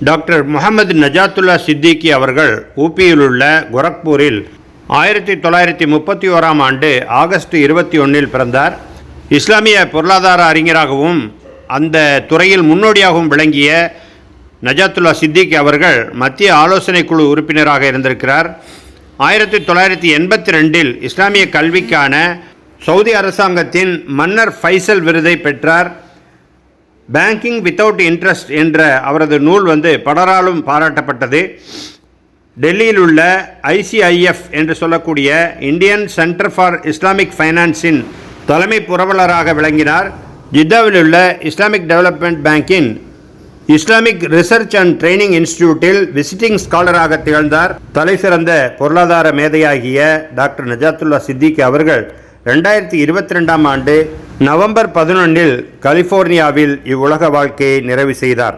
Doctor Mohammed நஜாத்துல்லா Siddiqui அவர்கள் ஊபியில் உள்ள கோரக்பூரில் 1931ஆம் ஆண்டு ஆகஸ்ட் 21 பிறந்தார். இஸ்லாமிய பொருளாதார அறிஞராகவும் அந்த துறையில் முன்னோடியாகவும் விளங்கிய நஜாத்துல்லா சித்திகி அவர்கள் மத்திய ஆலோசனை குழு உறுப்பினராக இருந்திருக்கிறார். 1982இல் இஸ்லாமிய கல்விக்கான சவுதி அரசாங்கத்தின் மன்னர் ஃபைசல் விருதை பெற்றார். பேங்கிங் வித்தவுட் இன்ட்ரெஸ்ட் என்ற அவரது நூல் பலராலும் பாராட்டப்பட்டது. டெல்லியில் உள்ள ஐசிஐஎஃப் என்று சொல்லக்கூடிய இந்தியன் சென்டர் ஃபார் இஸ்லாமிக் ஃபைனான்ஸின் தலைமை புரவலராக விளங்கினார். ஜித்தாவில் உள்ள இஸ்லாமிக் டெவலப்மெண்ட் பேங்கின் இஸ்லாமிக் ரிசர்ச் அண்ட் ட்ரைனிங் இன்ஸ்டிடியூட்டில் விசிட்டிங் ஸ்காலராக திகழ்ந்தார். தலைசிறந்த பொருளாதார மேதையாகிய டாக்டர் நஜாத்துல்லா சித்திகி அவர்கள் 2022ஆம் ஆண்டு நவம்பர் 11இல் கலிஃபோர்னியாவில் இவ்வுலக வாழ்க்கையை நிறைவு செய்தார்.